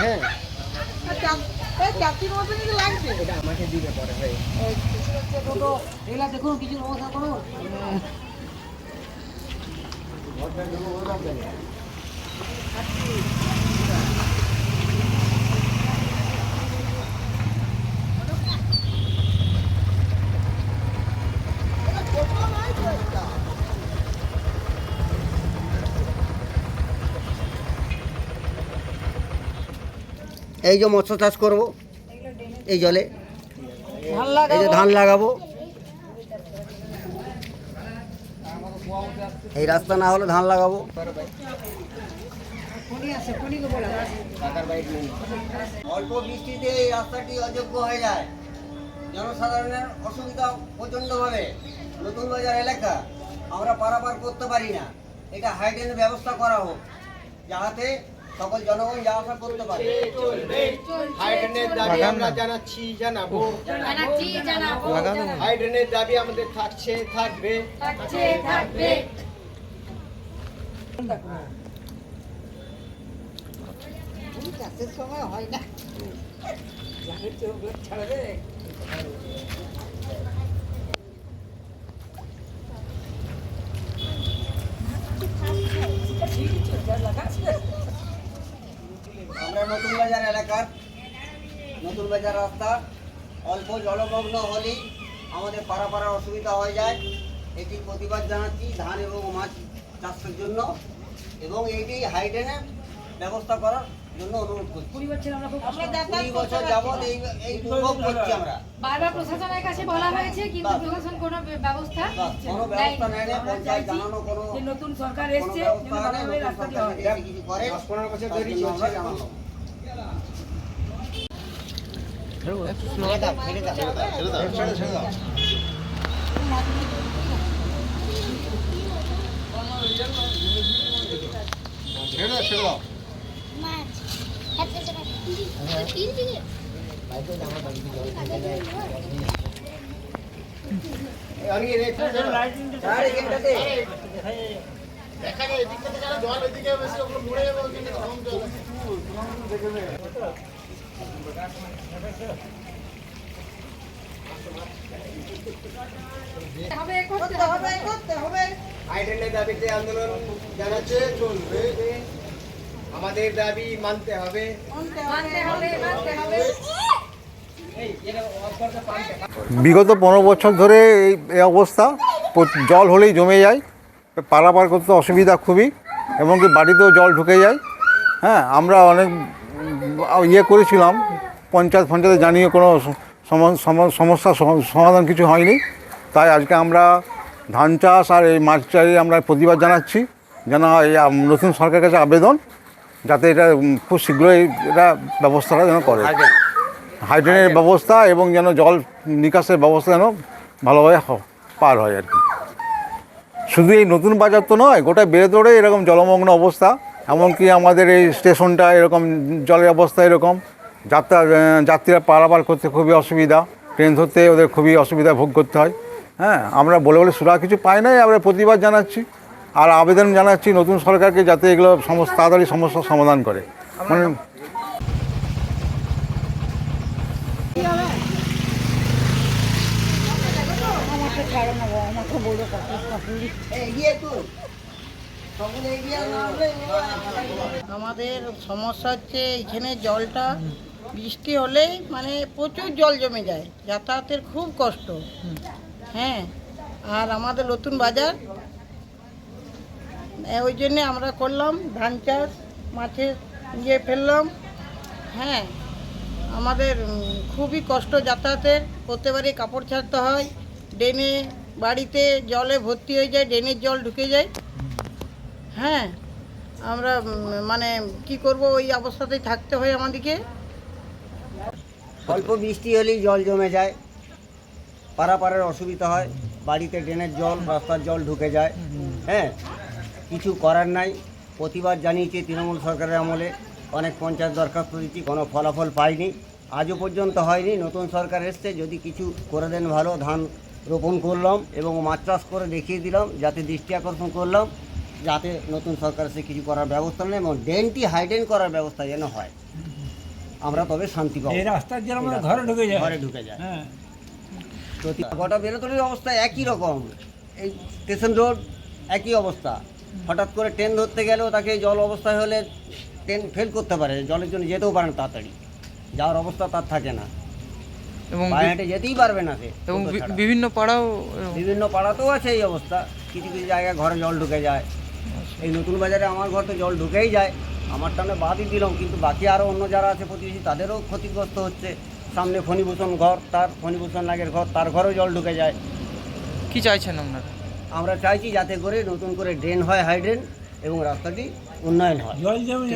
হ্যাঁ জাতির মতনই তো লাগছে। এটা আমাকে দিবে পরে ভাই। এগুলা দেখুন কিছু ব্যবস্থা করো। এই যে মৎস্য চাষ করব এই জলে, এই যে ধান লাগাবো। এই রাস্তা না হলে ধান লাগাবো। অল্প বৃষ্টিতে এই রাস্তাটি অযোগ্য হয়ে যায়, জনসাধারণের অসুবিধা প্রচণ্ডভাবে। নতুন বাজার এলাকা আমরা পারাপার করতে পারি না। এটা হাইড্রেনের ব্যবস্থা করা হোক যাতে সকল জনগণ যাওয়া আসা করতে পারে। হাইড্রেনের দাবি আমরা জানাচ্ছি, জানাবো। হাইড্রেনের দাবি আমাদের থাকছে, থাকবে। চাষের সময় হয় না, ছাড়বে। আমরা নতুন বাজার এলাকার নতুন বাজার রাস্তা অল্প জলমগ্ন হলেই আমাদের পারাপাড়ার অসুবিধা হয়ে যায়। এটি প্রতিবাদ জানাচ্ছি ধান এবং মাছ চাষের জন্য, এবং এইটি হাইড্রেনের ব্যবস্থা করার জন্য অনুরোধ করছি। 20 বছর আমরা খুব কষ্ট 20 বছর যাবৎ এই দুর্ভোগ করছি আমরা। বারবার প্রশাসনের কাছে বলা হয়েছে, কিন্তু প্রশাসন কোনো ব্যবস্থা কোনো ব্যবস্থা নেয় না। পঞ্চায়েত জানানো কোনো যে নতুন সরকার এসেছে ব্যবস্থা যেন নেই। ভালোভাবে নতুন রাস্তাটি সরকার হয়। যদি কিছু করে 10-15 বছর ধরে তার জন্য আমরা চলছে। জানাবো। মাছ হাতে চড়া তিন দিকে হবে করতে করতে হবে। হাইড্রেনের দাবিতে আন্দোলন জানাচ্ছে, চলবে। আমাদের দাবি মানতে হবে। মানতে হবে। বিগত 15 বছর ধরে এই অবস্থা, জল হলেই জমে যায়, পারাপার করতে অসুবিধা খুবই, এমনকি বাড়িতেও জল ঢুকে যায়। হ্যাঁ, আমরা অনেক করেছিলাম, পঞ্চায়েতে জানিয়ে কোনো সমস্যার সমাধান কিছু হয়নি। তাই আজকে আমরা ধান চাষ আর এই মাছ চাষে আমরা প্রতিবাদ জানাচ্ছি। যেন এই নতুন সরকারের কাছে আবেদন, যাতে এটা খুব শীঘ্রই এটা ব্যবস্থাটা যেন করে, হাইড্রেনের ব্যবস্থা, এবং যেন জল নিকাশের ব্যবস্থা যেন ভালোভাবে পার হয় আর কি। শুধু এই নতুন বাজার তো নয়, গোটা বেড়েতোড়ে এরকম জলমগ্ন অবস্থা। এমনকি আমাদের এই স্টেশনটা এরকম জলের অবস্থা এরকম, যাত্রীরা পারাপার করতে খুবই অসুবিধা, ট্রেন ধরতে ওদের খুবই অসুবিধা ভোগ করতে হয়। হ্যাঁ, আমরা বলে সুরা কিছু পাই নাই, আমরা প্রতিবাদ জানাচ্ছি আর আবেদন জানাচ্ছি নতুন সরকারকে, যাতে এগুলো তাড়াতাড়ি সমস্যার সমাধান করে। মানে আমাদের সমস্যা হচ্ছে এখানে জলটা বৃষ্টি হলেই মানে প্রচুর জল জমে যায়, যাতায়াতের খুব কষ্ট। হ্যাঁ, আর আমাদের নতুন বাজার, ওই জন্যে আমরা করলাম ধান চাষ, মাছের ফেললাম। হ্যাঁ, আমাদের খুবই কষ্ট যাতায়াতের, প্রত্যেকবারই কাপড় ছাড়তে হয়, ড্রেনে বাড়িতে জলে ভর্তি হয়ে যায়, ড্রেনের জল ঢুকে যায়। হ্যাঁ, আমরা মানে কি করব, ওই অবস্থাতেই থাকতে হয় আমাদেরকে। অল্প বৃষ্টি হলেই জল জমে যায়, পারাপারের অসুবিধা হয়, বাড়িতে ড্রেনের জল, রাস্তার জল ঢুকে যায়। হ্যাঁ, কিছু করার নাই। প্রতিবাদ জানিয়েছি তৃণমূল সরকারের আমলে, অনেক পঞ্চায়েত দরখাস্ত দিচ্ছি, কোনো ফলাফল পাইনি, আজও পর্যন্ত হয়নি। নতুন সরকার এসছে, যদি কিছু করে দেন ভালো। ধান রোপণ করলাম এবং মাছ চাষ করে দেখিয়ে দিলাম, যাতে দৃষ্টি আকর্ষণ করলাম, যাতে নতুন সরকার এসে কিছু করার ব্যবস্থা নেই এবং ড্রেনটি হাইড্রেন করার ব্যবস্থা যেন হয়। আমরা তবে শান্তি পাবো। এই রাস্তার জল আমাদের এই ঘরে ঢুকে যায়। ঘরে ঢুকে যায়। হ্যাঁ। গোটা বেরোতলির অবস্থা একই রকম, এই স্টেশন রোড একই অবস্থা। হঠাৎ করে ট্রেন ধরতে গেলেও তাকে জল অবস্থায় হলে ট্রেন ফেল করতে পারে, জলের জন্য যেতেও পারে না, তাড়াতাড়ি যাওয়ার অবস্থা তার থাকে না, এবং পায়ে হেঁটে যেতেই পারবে না সে। এবং টোটো ছাড়া। বিভিন্ন পাড়াও বিভিন্ন পাড়াতেও আছে এই অবস্থা, কিছু কিছু জায়গায় ঘরে জল ঢুকে যায়। এই নতুন বাজারে আমার ঘর তো জল ঢুকেই যায়, আমার টানে বাদই দিলাম, কিন্তু বাকি আরও অন্য যারা আছে প্রতিবেশী তাদেরও ক্ষতিগ্রস্ত হচ্ছে। সামনে ফণীভূষণ ঘর, তার ফণীভূষণ লাগের ঘর, তার ঘরেও জল ঢুকে যায়। কি চাইছেন আপনারা? আমরা চাইছি যাতে করে নতুন করে ড্রেন হয়, হাই ড্রেন, এবং রাস্তাটি উন্নয়ন হয়। জল যেমন